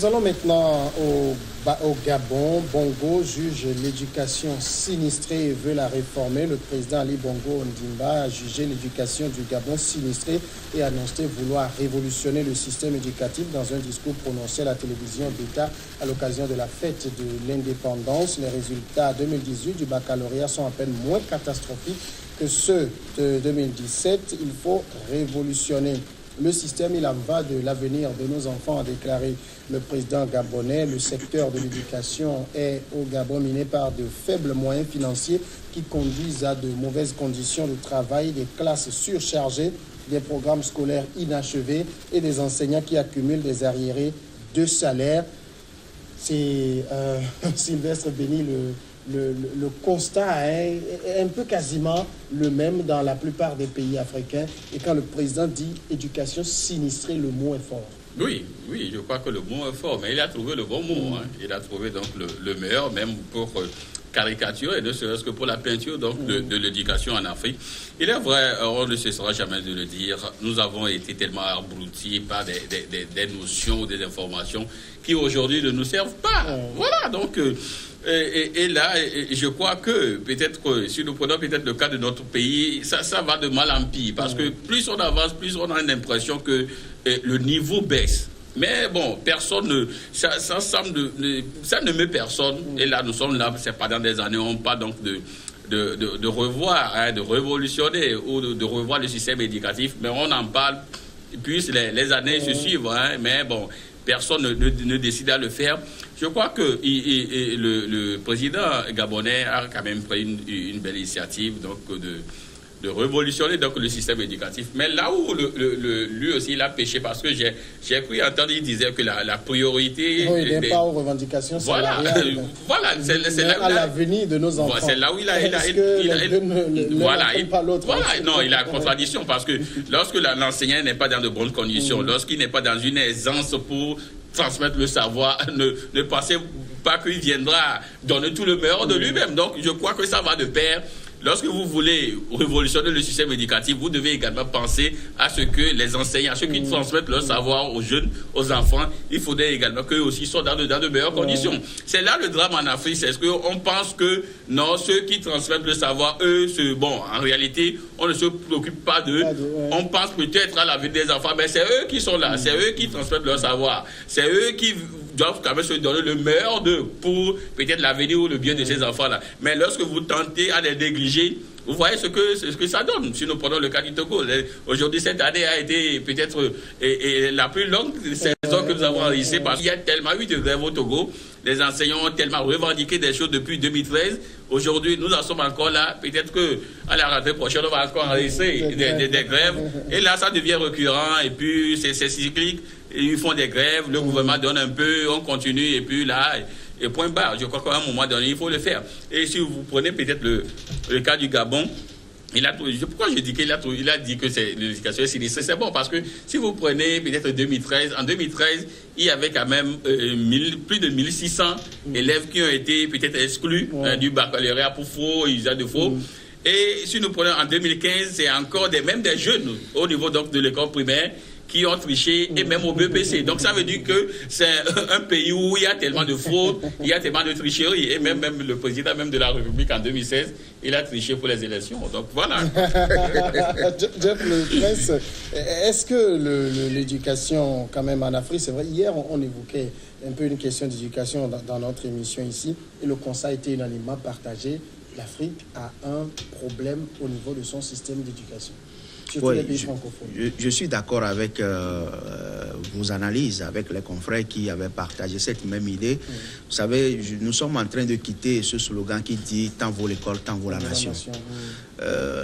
Nous allons maintenant au Gabon. Bongo juge l'éducation sinistrée et veut la réformer. Le président Ali Bongo Ondimba a jugé l'éducation du Gabon sinistrée et a annoncé vouloir révolutionner le système éducatif dans un discours prononcé à la télévision d'État à l'occasion de la fête de l'indépendance. Les résultats 2018 du baccalauréat sont à peine moins catastrophiques que ceux de 2017. Il faut révolutionner le système. Il en va de l'avenir de nos enfants, a déclaré le président gabonais. Le secteur de l'éducation est au Gabon miné par de faibles moyens financiers qui conduisent à de mauvaises conditions de travail, des classes surchargées, des programmes scolaires inachevés et des enseignants qui accumulent des arriérés de salaire. C'est Sylvestre Béni, le constat est un peu quasiment le même dans la plupart des pays africains. Et quand le président dit éducation sinistrée, le mot est fort. Oui, je crois que le mot est fort, mais il a trouvé le bon mot. Il a trouvé donc le meilleur, même pour caricature, et ne serait-ce que pour la peinture donc, de l'éducation en Afrique. Il est vrai, on ne cessera jamais de le dire, nous avons été tellement abrutis par des notions ou des informations qui aujourd'hui ne nous servent pas. Voilà, donc... Et là, je crois que peut-être que si nous prenons peut-être le cas de notre pays, ça va de mal en pire. Parce que plus on avance, plus on a l'impression que le niveau baisse. Mais bon, personne ça ne met personne. Et là, nous sommes là, c'est pendant des années, on parle donc de revoir, de révolutionner ou de revoir le système éducatif. Mais on en parle, puis les années se suivent. Mais bon, personne ne décide à le faire. Je crois que le président gabonais a quand même pris une belle initiative donc, de révolutionner donc, le système éducatif. Mais là où lui aussi il a péché, parce que j'ai cru entendre, il disait que la priorité... Oui, il n'est pas aux revendications salariales. Voilà, c'est là où... À l'avenir de nos enfants. C'est là où il a... Non, il a une contradiction, parce que lorsque l'enseignant n'est pas dans de bonnes conditions, lorsqu'il n'est pas dans une aisance pour transmettre le savoir, ne pensez pas qu'il viendra donner tout le meilleur de lui-même. Donc, je crois que ça va de pair. Lorsque vous voulez révolutionner le système éducatif, vous devez également penser à ce que les enseignants, ceux qui transmettent leur savoir aux jeunes, aux enfants, il faudrait également qu'eux aussi soient dans de meilleures conditions. C'est là le drame en Afrique, c'est ce qu'on pense que non, ceux qui transmettent le savoir, eux, en réalité, on ne se préoccupe pas d'eux. On pense peut-être à la vie des enfants, mais c'est eux qui sont là, c'est eux qui transmettent leur savoir, c'est eux qui doivent quand même se donner le meilleur d'eux pour peut-être l'avenir ou le bien de ces enfants-là. Mais lorsque vous tentez à les négliger, vous voyez ce que ça donne. Si nous prenons le cas du Togo, aujourd'hui, cette année a été peut-être la plus longue saison que nous avons enregistrée, parce qu'il y a tellement eu de grèves au Togo. Les enseignants ont tellement revendiqué des choses depuis 2013. Aujourd'hui, nous en sommes encore là. Peut-être qu'à la rentrée prochaine, on va encore enregistrer des grèves. Et là, ça devient récurrent. Et puis, c'est cyclique. Ils font des grèves. Le gouvernement donne un peu. On continue. Et puis là... Et point barre, je crois qu'à un moment donné, il faut le faire. Et si vous prenez peut-être le cas du Gabon, pourquoi je dis qu'il a dit que l'éducation est sinistrée? C'est bon, parce que si vous prenez peut-être 2013, en 2013, il y avait quand même plus de 1600 élèves qui ont été peut-être exclus du baccalauréat pour faux, usage de faux. Et si nous prenons en 2015, c'est encore des jeunes au niveau donc, de l'école primaire qui ont triché, et même au BPC. Donc ça veut dire que c'est un pays où il y a tellement de fraude, il y a tellement de tricherie, et même le président même de la République en 2016, il a triché pour les élections. Donc voilà. Jeff Le Prince, est-ce que l'éducation quand même en Afrique, c'est vrai, hier on évoquait un peu une question d'éducation dans notre émission ici, et le constat était unanimement partagé, l'Afrique a un problème au niveau de son système d'éducation. Oui, je suis d'accord avec vos analyses, avec les confrères qui avaient partagé cette même idée. Vous savez, nous sommes en train de quitter ce slogan qui dit « Tant vaut l'école, tant vaut la nation ».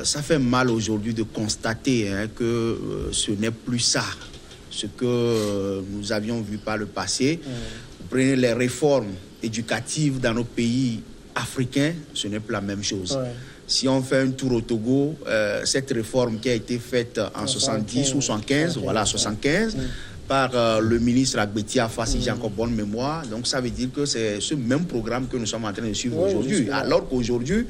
Ça fait mal aujourd'hui de constater que ce n'est plus ça, ce que nous avions vu par le passé. Vous prenez les réformes éducatives dans nos pays africains, ce n'est plus la même chose. Si on fait un tour au Togo, cette réforme qui a été faite en 70 ou 75, voilà, 75, par le ministre Agbeti Afa, si j'ai encore bonne mémoire. Donc ça veut dire que c'est ce même programme que nous sommes en train de suivre aujourd'hui. Alors qu'aujourd'hui,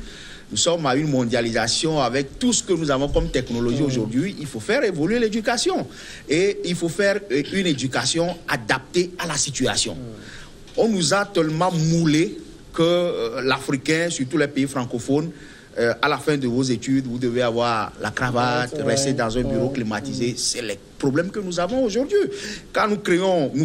nous sommes à une mondialisation avec tout ce que nous avons comme technologie aujourd'hui. Il faut faire évoluer l'éducation. Et il faut faire une éducation adaptée à la situation. On nous a tellement moulé que l'Africain, surtout les pays francophones, à la fin de vos études, vous devez avoir la cravate, rester dans un bureau climatisé. C'est les problèmes que nous avons aujourd'hui. Quand nous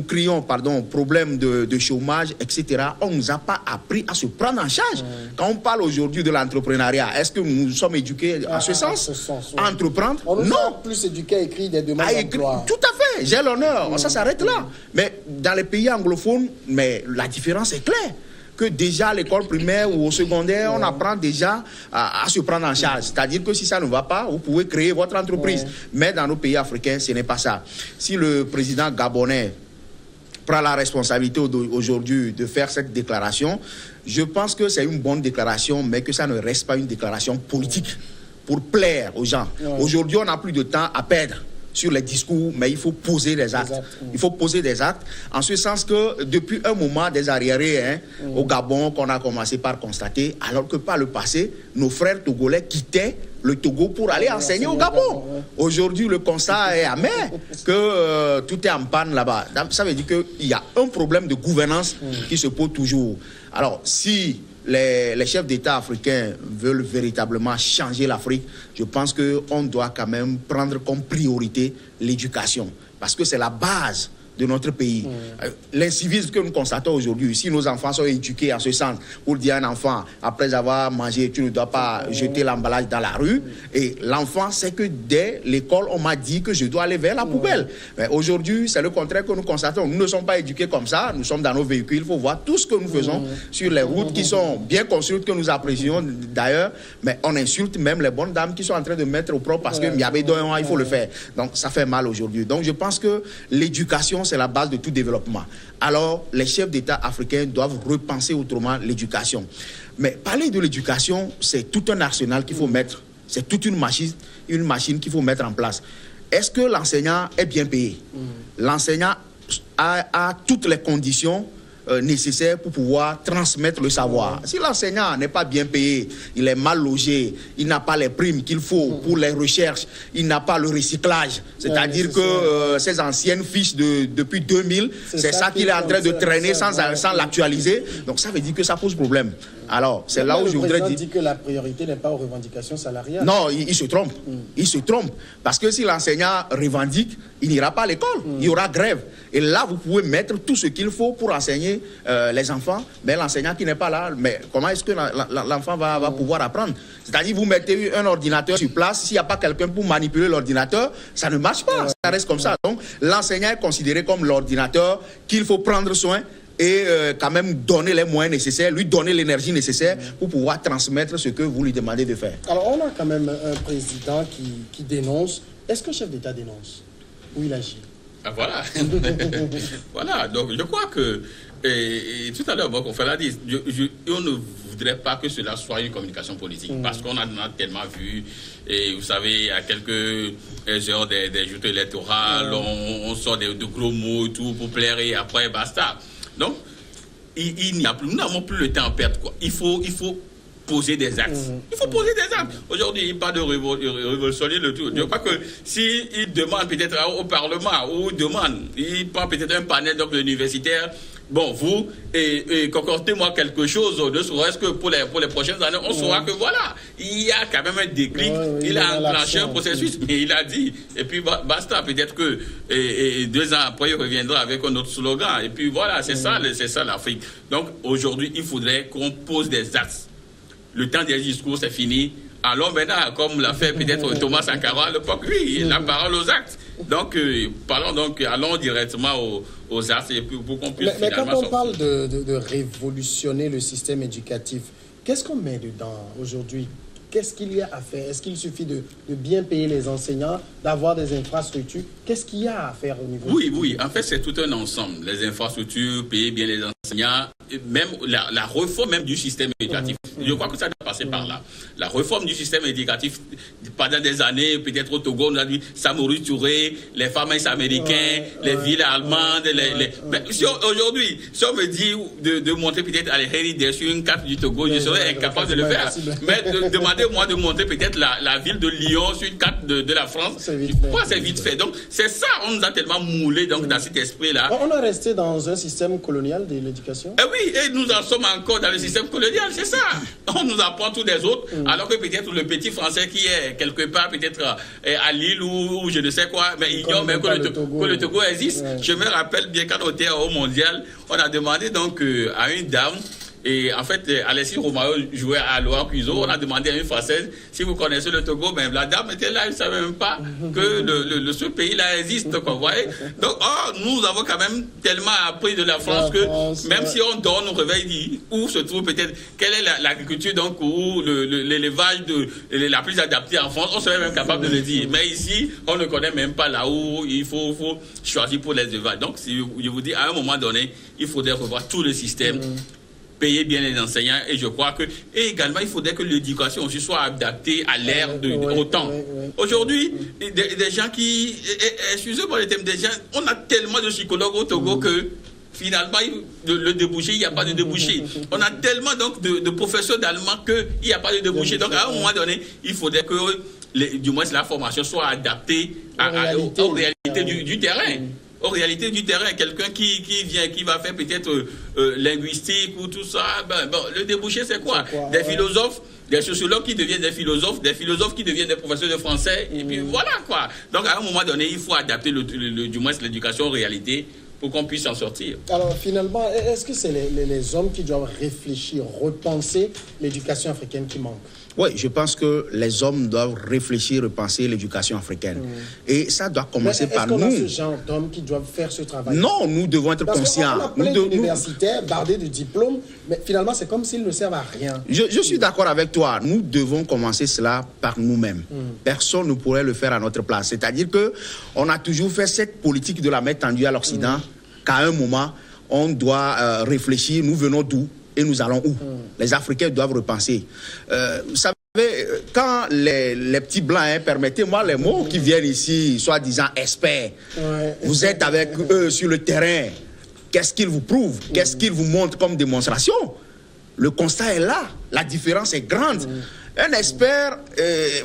crions problème de chômage, etc., on ne nous a pas appris à se prendre en charge. Quand on parle aujourd'hui de l'entrepreneuriat, est-ce que nous sommes éduqués à ce sens, à entreprendre? On nous a plus éduqués à écrire des demandes d'emploi. Tout à fait, j'ai l'honneur, ça s'arrête là. Mais dans les pays anglophones, la différence est claire. Que déjà à l'école primaire ou au secondaire, on apprend déjà à se prendre en charge. C'est-à-dire que si ça ne va pas, vous pouvez créer votre entreprise. Mais dans nos pays africains, ce n'est pas ça. Si le président gabonais prend la responsabilité aujourd'hui de faire cette déclaration, je pense que c'est une bonne déclaration, mais que ça ne reste pas une déclaration politique pour plaire aux gens. Aujourd'hui, on n'a plus de temps à perdre sur les discours, mais il faut poser des actes. Il faut poser des actes, en ce sens que depuis un moment, des arriérés au Gabon qu'on a commencé par constater, alors que par le passé, nos frères togolais quittaient le Togo pour aller enseigner au Gabon. Aujourd'hui, le constat est amer, que tout est en panne là-bas. Ça veut dire qu'il y a un problème de gouvernance qui se pose toujours. Alors, si les chefs d'État africains veulent véritablement changer l'Afrique, je pense qu'on doit quand même prendre comme priorité l'éducation. Parce que c'est la base de notre pays. L'incivisme que nous constatons aujourd'hui, si nos enfants sont éduqués en ce sens, pour dire à un enfant, après avoir mangé, tu ne dois pas jeter l'emballage dans la rue, et l'enfant sait que dès l'école, on m'a dit que je dois aller vers la poubelle. Mais aujourd'hui, c'est le contraire que nous constatons. Nous ne sommes pas éduqués comme ça, nous sommes dans nos véhicules, il faut voir tout ce que nous faisons sur les routes qui sont bien construites, que nous apprécions d'ailleurs, mais on insulte même les bonnes dames qui sont en train de mettre au propre parce qu'il y avait deux, il faut le faire. Donc ça fait mal aujourd'hui. Donc je pense que l'éducation, c'est la base de tout développement. Alors, les chefs d'État africains doivent repenser autrement l'éducation. Mais parler de l'éducation, c'est tout un arsenal qu'il faut mettre. C'est toute une machine qu'il faut mettre en place. Est-ce que l'enseignant est bien payé? L'enseignant a toutes les conditions nécessaires pour pouvoir transmettre le savoir. Si l'enseignant n'est pas bien payé, il est mal logé, il n'a pas les primes qu'il faut pour les recherches, il n'a pas le recyclage, c'est-à-dire que ces anciennes fiches depuis 2000, c'est ça qu'il est en train de traîner sans l'actualiser. Donc ça veut dire que ça pose problème. Alors, c'est là où je voudrais dire... Le président dit que la priorité n'est pas aux revendications salariales. Non, il se trompe. Il se trompe. Parce que si l'enseignant revendique, il n'ira pas à l'école. Il y aura grève. Et là, vous pouvez mettre tout ce qu'il faut pour enseigner les enfants. Mais l'enseignant qui n'est pas là, mais comment est-ce que l'enfant va pouvoir apprendre? C'est-à-dire, vous mettez un ordinateur sur place, s'il n'y a pas quelqu'un pour manipuler l'ordinateur, ça ne marche pas. Ça reste comme ça. Donc, l'enseignant est considéré comme l'ordinateur qu'il faut prendre soin et quand même donner les moyens nécessaires, lui donner l'énergie nécessaire pour pouvoir transmettre ce que vous lui demandez de faire. Alors, on a quand même un président qui dénonce. Est-ce qu'un chef d'État dénonce? Ou il agit? Ah, voilà. Voilà, donc je crois que, et tout à l'heure, mon confrère l'a dit, on ne voudrait pas que cela soit une communication politique, parce qu'on a tellement vu, et vous savez, à quelques heures des joutes électorales, on sort de gros mots et tout pour plaire, et après, basta. Donc, nous n'avons plus le temps à perdre, quoi. Il faut poser des actes. Il faut poser des actes. Aujourd'hui, il parle de révolutionner le tout. Je crois que s'il demande peut-être au Parlement, ou il prend peut-être un panel universitaire, bon, vous, concoctez-moi quelque chose, ne serait-ce que pour les prochaines années, on saura que voilà, il y a quand même un déclic, il a enclenché un processus, mais il a dit, et puis basta, peut-être que 2 ans après, il reviendra avec un autre slogan, et puis voilà, c'est ça l'Afrique. Donc, aujourd'hui, il faudrait qu'on pose des actes. Le temps des discours, c'est fini. Allons maintenant, comme l'a fait peut-être Thomas Sankara à l'époque, la parole aux actes. Donc, allons directement aux actes et pour qu'on puisse mais quand on parle de révolutionner le système éducatif, qu'est-ce qu'on met dedans aujourd'hui? Qu'est-ce qu'il y a à faire? Est-ce qu'il suffit de bien payer les enseignants, d'avoir des infrastructures? Qu'est-ce qu'il y a à faire au niveau? Oui. En fait, c'est tout un ensemble. Les infrastructures, payer bien les enseignants même la réforme même du système éducatif. Je crois que ça doit passer par là. La réforme du système éducatif, pendant des années, peut-être au Togo, on a dit Samori Touré, les pharmaciens américains, les villes allemandes. Mais aujourd'hui, si on me dit de montrer peut-être à l'héritier sur une carte du Togo, je serais incapable de le faire. Mais demandez-moi de montrer peut-être la ville de Lyon sur une carte de la France. C'est vite fait. Donc, c'est ça, on nous a tellement moulé donc, dans cet esprit-là. On est resté dans un système colonial de l'éducation. Oui, et nous en sommes encore dans le système colonial, c'est ça. On nous apprend tous les autres, alors que peut-être le petit Français qui est quelque part, peut-être à Lille ou je ne sais quoi, mais ignore même que le Togo existe. Ouais. Je me rappelle bien quand on était au Mondial, on a demandé donc à une dame, et en fait, Alessi Romario jouait à Loire Cuiseau. On a demandé à une Française si vous connaissez le Togo. Ben, la dame était là, elle ne savait même pas que ce pays-là existe. Quoi, vous voyez. Donc, nous avons quand même tellement appris de la France que même si on dort, on réveille, dit où se trouve peut-être, quelle est l'agriculture donc, ou l'élevage la plus adaptée en France, on serait même capable de le dire. Mais ici, on ne connaît même pas là où il faut choisir pour les élevages. Donc, je vous dis, à un moment donné, il faudrait revoir tout le système. Payer bien les enseignants et je crois que et également il faudrait que l'éducation aussi soit adaptée à l'ère au temps. Aujourd'hui, des gens qui excusez-moi le thème des gens, on a tellement de psychologues au Togo que finalement le débouché, il n'y a pas de débouché. On a tellement donc de professeurs d'allemand qu'il n'y a pas de débouché. Donc à un moment donné, il faudrait que du moins la formation soit adaptée aux réalités du terrain. Aux réalités du terrain, quelqu'un qui vient, qui va faire peut-être linguistique ou tout ça, le débouché c'est quoi? Des philosophes, des sociologues qui deviennent des philosophes qui deviennent des professeurs de français, et puis voilà quoi. Donc à un moment donné, il faut adapter du moins l'éducation aux réalités pour qu'on puisse en sortir. Alors finalement, est-ce que c'est les hommes qui doivent réfléchir, repenser l'éducation africaine qui manque? Oui, je pense que les hommes doivent réfléchir, repenser l'éducation africaine. Et ça doit commencer par nous. Est-ce qu'on a ce genre d'hommes qui doivent faire ce travail? Non, nous devons être conscients. On a plein d'universitaires bardés de diplômes, mais finalement, c'est comme s'ils ne servent à rien. Je suis d'accord avec toi. Nous devons commencer cela par nous-mêmes. Personne ne pourrait le faire à notre place. C'est-à-dire qu'on a toujours fait cette politique de la main tendue à l'Occident, qu'à un moment, on doit réfléchir, nous venons d'où et nous allons où? Les Africains doivent repenser. Vous savez, quand les petits blancs, permettez-moi les mots qui viennent ici, soi-disant experts, vous êtes avec eux sur le terrain, qu'est-ce qu'ils vous prouvent? Qu'est-ce qu'ils vous montrent comme démonstration? Le constat est là, la différence est grande. Un expert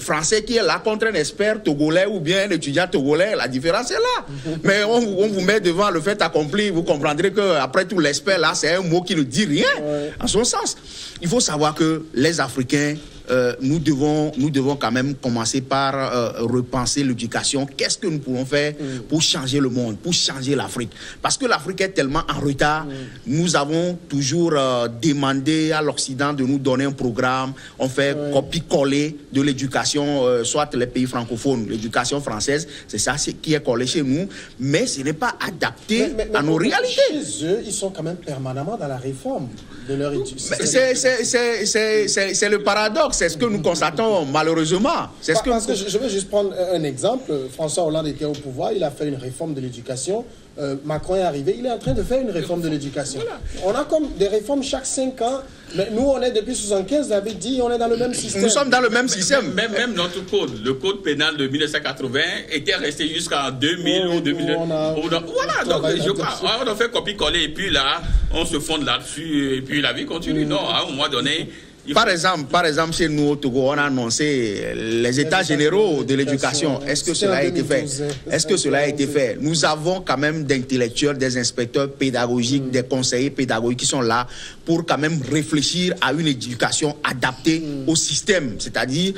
français qui est là contre un expert togolais ou bien un étudiant togolais, la différence est là. Mais on vous met devant le fait accompli, vous comprendrez qu'après tout, l'expert là, c'est un mot qui ne dit rien en son sens. Il faut savoir que les Africains, nous devons quand même commencer par repenser l'éducation. Qu'est-ce que nous pouvons faire pour changer le monde, pour changer l'Afrique? Parce que l'Afrique est tellement en retard. Nous avons toujours demandé à l'Occident de nous donner un programme. On fait copie-coller de l'éducation, soit les pays francophones, l'éducation française, c'est ça qui est collé chez nous. Mais ce n'est pas adapté à nos réalités. Chez eux, ils sont quand même permanemment dans la réforme de leur éducation. C'est le paradoxe. C'est ce que nous constatons malheureusement. Parce que je vais juste prendre un exemple. François Hollande était au pouvoir, il a fait une réforme de l'éducation. Macron est arrivé, il est en train de faire une réforme de l'éducation. On a comme des réformes chaque 5 ans. Mais nous, on est depuis 75, David dit, on est dans le même système. Nous sommes dans le même système. Même notre code, le code pénal de 1980 était resté jusqu'en 2000 ou 2002. Voilà, donc je crois, on a fait copier-coller et puis là, on se fonde là-dessus et puis la vie continue. Non, à un moment donné... Par exemple, chez nous au Togo, on a annoncé les états généraux de l'éducation. Est-ce que cela a été fait? Est-ce que cela a été fait? Nous avons quand même d'intellectuels, des inspecteurs pédagogiques, des conseillers pédagogiques qui sont là pour quand même réfléchir à une éducation adaptée au système, c'est-à-dire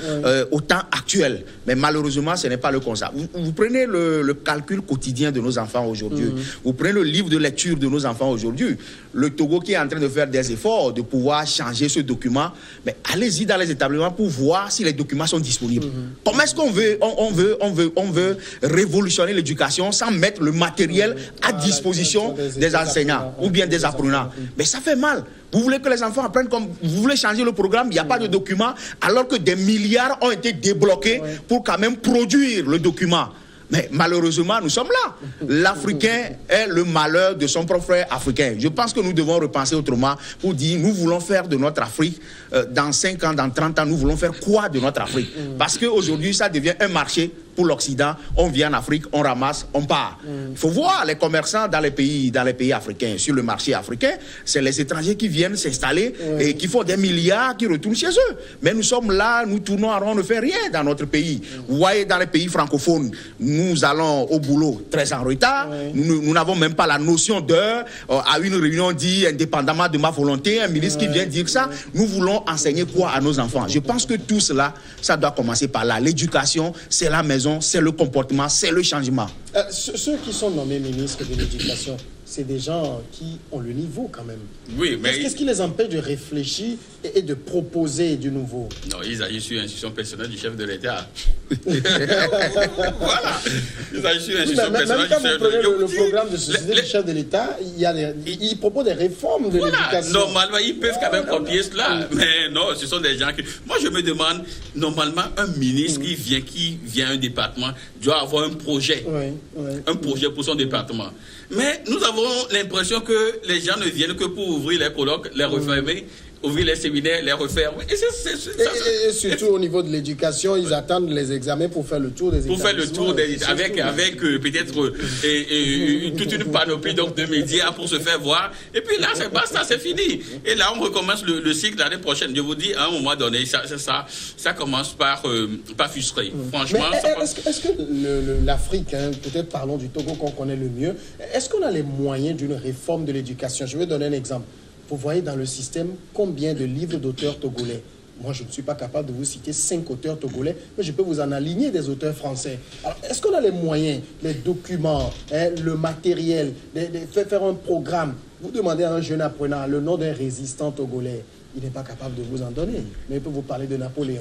au temps actuel. Mais malheureusement, ce n'est pas le constat. Vous prenez le calcul quotidien de nos enfants aujourd'hui. Vous prenez le livre de lecture de nos enfants aujourd'hui. Le Togo qui est en train de faire des efforts de pouvoir changer ce document, mais allez-y dans les établissements pour voir si les documents sont disponibles. Comment est-ce qu'on veut révolutionner l'éducation sans mettre le matériel à disposition des enseignants ou bien des apprenants? Mais ça fait mal. Vous voulez que les enfants apprennent comme... Vous voulez changer le programme, il n'y a pas de document, alors que des milliards ont été débloqués pour quand même produire le document. Mais malheureusement, nous sommes là. L'Africain est le malheur de son propre frère africain. Je pense que nous devons repenser autrement pour dire, nous voulons faire de notre Afrique, dans 5 ans, dans 30 ans, nous voulons faire quoi de notre Afrique? Parce qu'aujourd'hui, ça devient un marché pour l'Occident. On vient en Afrique, on ramasse, on part. Il faut voir les commerçants dans les pays africains, sur le marché africain. C'est les étrangers qui viennent s'installer et qui font des milliards, qui retournent chez eux. Mais nous sommes là, nous tournons en rond, on ne fait rien dans notre pays. Vous voyez, dans les pays francophones, nous allons au boulot très en retard. Nous n'avons même pas la notion d'heure. À une réunion, on dit, indépendamment de ma volonté, un ministre qui vient dire ça. Nous voulons enseigner quoi à nos enfants? Je pense que tout cela, ça doit commencer par là. L'éducation, c'est la maison, c'est le comportement, c'est le changement. Ceux qui sont nommés ministres de l'Éducation, c'est des gens qui ont le niveau quand même. Oui, mais... Qu'est-ce qui les empêche de réfléchir et de proposer du nouveau? Non, ils agissent sur l'instruction personnelle du chef de l'État. Voilà. Ils agissent sur l'instruction personnelle du chef de l'État. Même quand vous prenez le programme de société du chef de l'État, il propose des réformes de l'éducation. Normalement, ils peuvent quand même copier cela. Mais non, ce sont des gens qui... Moi, je me demande, normalement, un ministre qui vient à un département doit avoir un projet. Un projet pour son département. Mais nous avons l'impression que les gens ne viennent que pour ouvrir les colloques, les refermer, ouvrir les séminaires, les refaire. Et surtout au niveau de l'éducation, ils attendent les examens pour faire le tour des établissements. Pour faire le tour avec peut-être toute une panoplie donc, de médias pour se faire voir. Et puis là, c'est basta, c'est fini. Et là, on recommence le cycle l'année prochaine. Je vous dis, à un moment donné, ça commence par frustrer. Franchement, est-ce que l'Afrique, peut-être parlons du Togo qu'on connaît le mieux, est-ce qu'on a les moyens d'une réforme de l'éducation? Je vais donner un exemple. Vous voyez dans le système combien de livres d'auteurs togolais. Moi, je ne suis pas capable de vous citer 5 auteurs togolais, mais je peux vous en aligner des auteurs français. Alors, est-ce qu'on a les moyens, les documents, le matériel, de faire un programme? Vous demandez à un jeune apprenant le nom d'un résistant togolais, il n'est pas capable de vous en donner, mais il peut vous parler de Napoléon.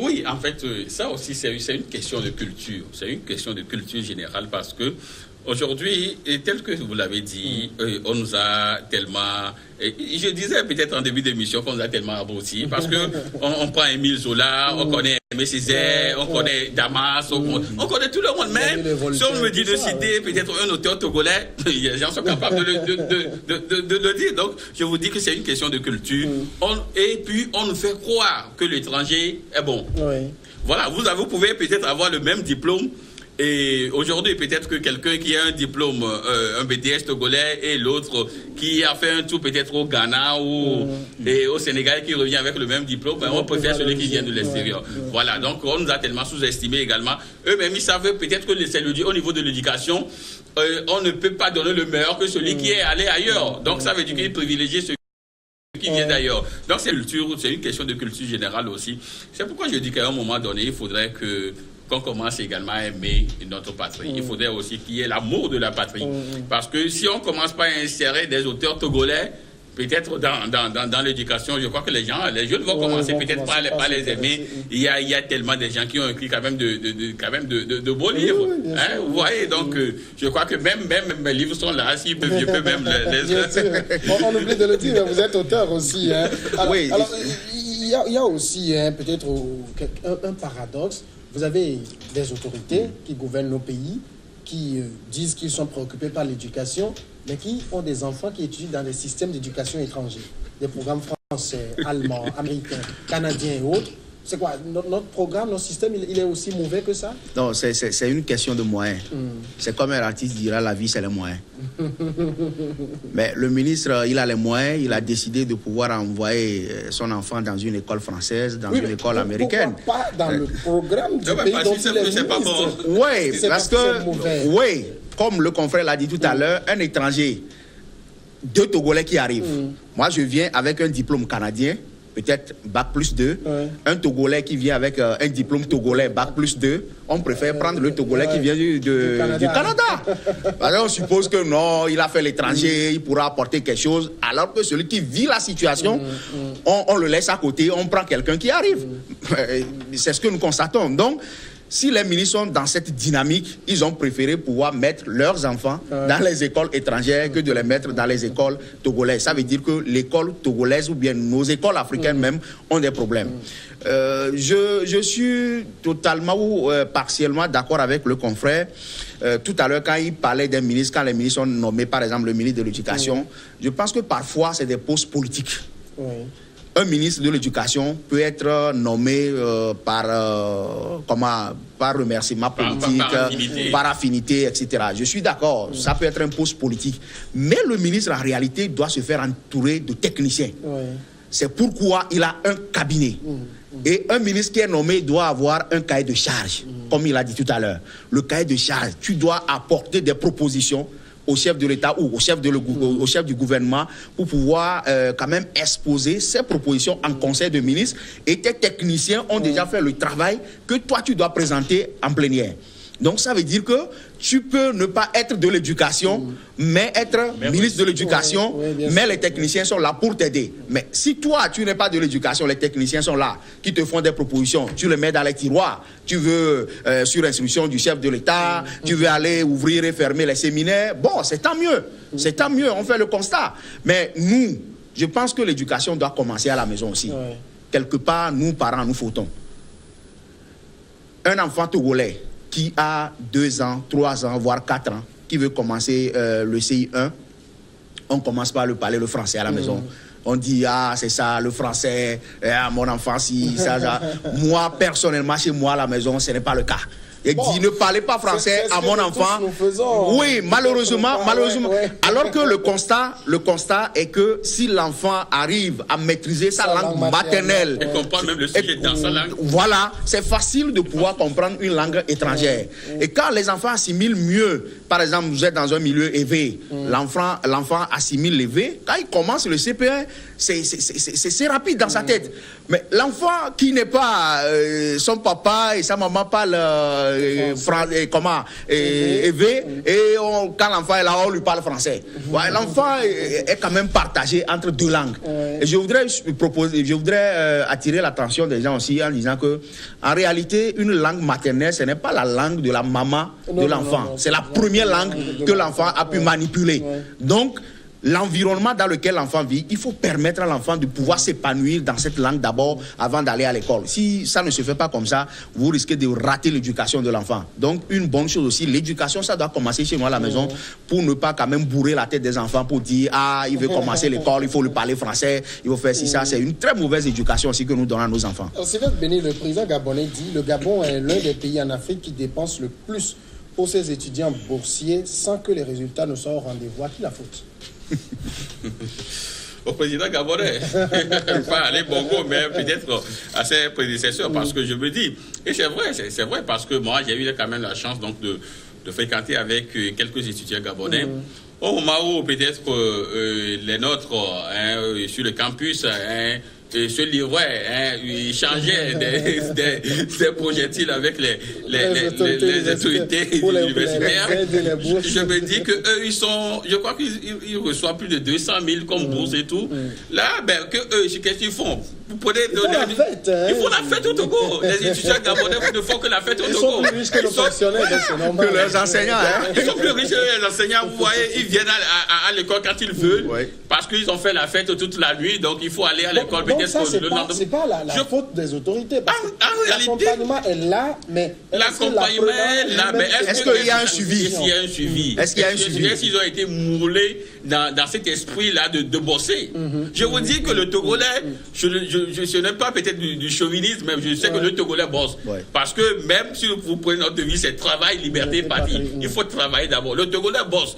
Oui, en fait, ça aussi, c'est une question de culture. C'est une question de culture générale parce que aujourd'hui, tel que vous l'avez dit, on nous a tellement... Je disais peut-être en début d'émission qu'on nous a tellement abrutis parce qu'on prend Émile Zola, on connaît Aimé Césaire, on connaît Damas, on connaît tout le monde. Même si on me dit de citer peut-être un auteur togolais, les gens sont capables de le dire. Donc, je vous dis que c'est une question de culture. Et puis, on nous fait croire que l'étranger est bon. Voilà, vous pouvez peut-être avoir le même diplôme. Et aujourd'hui, peut-être que quelqu'un qui a un diplôme, un BTS togolais, et l'autre qui a fait un tour peut-être au Ghana ou au Sénégal qui revient avec le même diplôme, ben on préfère celui qui vient de l'extérieur. Voilà, donc on nous a tellement sous-estimé également. Eux-mêmes, ils savent peut-être que c'est au niveau de l'éducation, on ne peut pas donner le meilleur que celui qui est allé ailleurs. Donc ça veut dire qu'ils privilégient ceux qui viennent d'ailleurs. Donc c'est une question de culture générale aussi. C'est pourquoi je dis qu'à un moment donné, il faudrait qu'on commence également à aimer notre patrie. Il faudrait aussi qu'il y ait l'amour de la patrie. Parce que si on ne commence pas à insérer des auteurs togolais, peut-être dans l'éducation, je crois que les jeunes vont commencer peut-être par les aimer. Il y a tellement de gens qui ont écrit quand même de beaux livres. Vous voyez, donc je crois que même mes livres sont là. S'ils peuvent, je peux même les... On oublie de le dire, vous êtes auteur aussi. Alors, il y a aussi peut-être un paradoxe. Vous avez des autorités qui gouvernent nos pays, qui disent qu'ils sont préoccupés par l'éducation, mais qui ont des enfants qui étudient dans des systèmes d'éducation étrangers, des programmes français, allemands, américains, canadiens et autres. C'est quoi? Notre programme, notre système, il est aussi mauvais que ça? Non, c'est une question de moyens. C'est comme un artiste dira, la vie, c'est les moyens. Mais le ministre, il a les moyens, il a décidé de pouvoir envoyer son enfant dans une école française, dans une école américaine. Pourquoi pas dans le programme du pays dont il est ministre? Oui, parce que, oui, comme le confrère l'a dit tout à l'heure, un étranger, 2 Togolais qui arrivent. Moi, je viens avec un diplôme canadien, peut-être Bac plus 2, un Togolais qui vient avec un diplôme togolais, Bac plus 2, on préfère prendre le Togolais qui vient du Canada. Alors on suppose que non, il a fait l'étranger, il pourra apporter quelque chose, alors que celui qui vit la situation, on le laisse à côté, on prend quelqu'un qui arrive. C'est ce que nous constatons. Donc, si les ministres sont dans cette dynamique, ils ont préféré pouvoir mettre leurs enfants dans les écoles étrangères que de les mettre dans les écoles togolaises. Ça veut dire que l'école togolaise ou bien nos écoles africaines même ont des problèmes. Je suis totalement ou partiellement d'accord avec le confrère. Tout à l'heure, quand il parlait des ministres, quand les ministres sont nommés, par exemple le ministre de l'Éducation, je pense que parfois c'est des postes politiques. Un ministre de l'Éducation peut être nommé par remerciement politique, par affinité, etc. Je suis d'accord, ça peut être un poste politique. Mais le ministre, en réalité, doit se faire entourer de techniciens. C'est pourquoi il a un cabinet. Et un ministre qui est nommé doit avoir un cahier de charge, comme il a dit tout à l'heure. Le cahier de charge, tu dois apporter des propositions au chef de l'État ou au chef du gouvernement pour pouvoir quand même exposer ces propositions en conseil de ministres. Et tes techniciens ont déjà fait le travail que toi, tu dois présenter en plénière. Donc, ça veut dire que tu peux ne pas être de l'éducation, mais être ministre de l'éducation, mais les techniciens sont là pour t'aider. Mais si toi, tu n'es pas de l'éducation, les techniciens sont là, qui te font des propositions, tu les mets dans les tiroirs, tu veux, sur instruction du chef de l'État, tu veux aller ouvrir et fermer les séminaires, bon, c'est tant mieux. C'est tant mieux, on fait le constat. Mais nous, je pense que l'éducation doit commencer à la maison aussi. Quelque part, nous, parents, nous fautons. Un enfant togolais qui a 2 ans, 3 ans, voire 4 ans, qui veut commencer le CI1, on commence par lui parler le français à la maison. On dit, ah, c'est ça, le français, mon enfant, si, ça. Moi, personnellement, chez moi, à la maison, ce n'est pas le cas. Et dit, ne parlez pas français à mon enfant. Oui, malheureusement. Alors que le constat est que si l'enfant arrive à maîtriser sa langue maternelle, et comprendre même le sujet dans sa langue. Voilà, c'est facile de pouvoir comprendre une langue étrangère. Et quand les enfants assimilent mieux, par exemple, vous êtes dans un milieu élevé, l'enfant assimile l'élevé, quand il commence le CP1, c'est rapide dans sa tête. Mais l'enfant qui n'est pas son papa et sa maman parlent élevé, et quand l'enfant est là, on lui parle français. L'enfant est quand même partagé entre 2 langues. Et je voudrais attirer l'attention des gens aussi en disant que, en réalité, une langue maternelle, ce n'est pas la langue de la maman de l'enfant. C'est la première langue que l'enfant a pu manipuler. Donc, l'environnement dans lequel l'enfant vit, il faut permettre à l'enfant de pouvoir s'épanouir dans cette langue d'abord avant d'aller à l'école. Si ça ne se fait pas comme ça, vous risquez de rater l'éducation de l'enfant. Donc, une bonne chose aussi, l'éducation, ça doit commencer chez nous à la maison pour ne pas quand même bourrer la tête des enfants pour dire, ah, il veut commencer l'école, il faut lui parler français, il faut faire ci, ça. C'est une très mauvaise éducation aussi que nous donnons à nos enfants. Sylvestre Béni, le président gabonais dit, le Gabon est l'un des pays en Afrique qui dépense le plus pour ses étudiants boursiers sans que les résultats ne soient au rendez-vous. À qui la faute? Au président gabonais, pas Ali Bongo, mais peut-être à ses prédécesseurs, parce que je me dis, et c'est vrai, parce que moi j'ai eu quand même la chance donc de fréquenter avec quelques étudiants gabonais. Au moment où peut-être les nôtres sur le campus se livraient, ils changeaient des projectiles avec les autorités universitaires. Je me dis que eux, je crois qu'ils reçoivent plus de 200 000 comme bourse et tout. Là, qu'est-ce qu'ils font? Vous prenez ils font la fête au Togo. Les étudiants gabonais ne font que la fête au Togo. Ils sont plus riches que les fonctionnaires, c'est normal. Que leurs enseignants. Ils sont plus riches que les enseignants. Vous voyez, ils viennent à l'école quand ils veulent, parce qu'ils ont fait la fête toute la nuit, donc il faut aller à l'école. C'est pas la faute des autorités. Parce que l'accompagnement est là, mais l'accompagnement est là, mais est-ce qu'il y a un suivi? Est-ce qu'ils ont été moulés dans cet esprit-là de bosser? Je vous dis que le Togolais, ce n'est pas peut-être du chauvinisme, mais je sais que le Togolais bosse. Parce que même si vous prenez notre devise, c'est travail, liberté, patrie. Il faut travailler d'abord. Le Togolais bosse.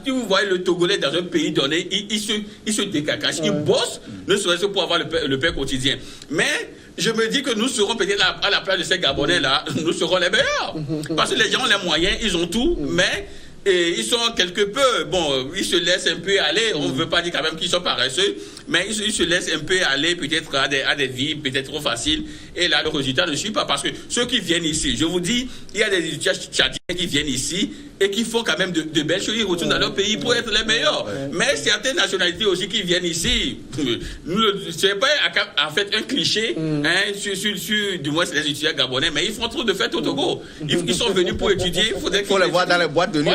Si vous voyez le Togolais dans un pays donné, il se décacache. Il bosse, ne serait-ce pour avoir le pain quotidien. Mais je me dis que nous serons peut-être à la place de ces Gabonais-là, nous serons les meilleurs. Parce que les gens ont les moyens, ils ont tout, mais ils sont quelque peu, ils se laissent un peu aller. On ne veut pas dire quand même qu'ils sont paresseux, mais ils se laissent un peu aller peut-être à des vies peut-être trop faciles. Et là, le résultat ne suit pas. Parce que ceux qui viennent ici, je vous dis, il y a des étudiants tchadiens qui viennent ici et qui font quand même de belles choses. Ils retournent dans leur pays pour être les meilleurs. Mais certaines nationalités aussi qui viennent ici, c'est pas en fait un cliché sur du moins les étudiants gabonais, mais ils font trop de fêtes au Togo. Ils sont venus pour étudier. Il faut les voir dans les boîtes de nuit.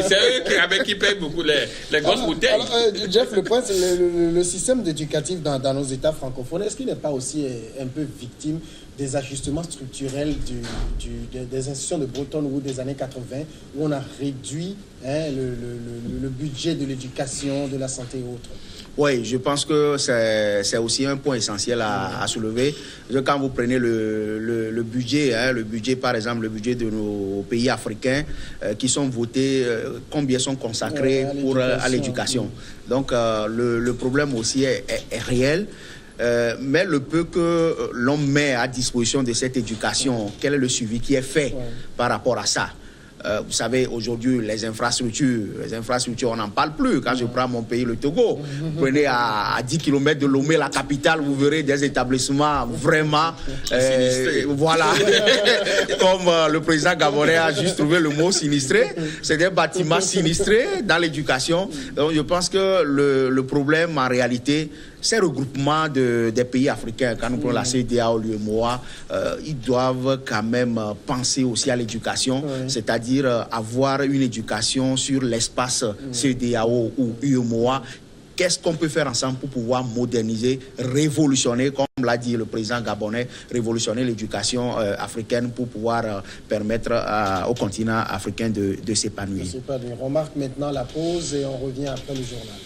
C'est eux qui payent beaucoup les grosses bouteilles. Alors, Jeff, le point, c'est le système éducatif dans nos États francophones. Est-ce qu'il n'est pas aussi un peu victime des ajustements structurels des institutions de Bretton Woods des années 80, où on a réduit le budget de l'éducation, de la santé et autres? Oui, je pense que c'est aussi un point essentiel à soulever. Quand vous prenez le budget, par exemple, le budget de nos pays africains qui sont votés, combien sont consacrés à l'éducation. Donc, le problème aussi est réel. Mais le peu que l'on met à disposition de cette éducation, quel est le suivi qui est fait par rapport à ça? Vous savez, aujourd'hui, les infrastructures, on n'en parle plus. Quand je prends mon pays, le Togo, vous prenez à 10 km de Lomé, la capitale, vous verrez des établissements vraiment... voilà. Comme le président gabonais a juste trouvé le mot sinistré. C'est des bâtiments sinistrés dans l'éducation. Donc, je pense que le problème, en réalité, ces regroupements des pays africains, quand nous prenons la CEDEAO, l'UEMOA, ils doivent quand même penser aussi à l'éducation, c'est-à-dire avoir une éducation sur l'espace CEDEAO ou UEMOA. Qu'est-ce qu'on peut faire ensemble pour pouvoir moderniser, révolutionner, comme l'a dit le président gabonais, révolutionner l'éducation africaine pour pouvoir permettre au continent africain de s'épanouir. On remarque maintenant la pause et on revient après le journal.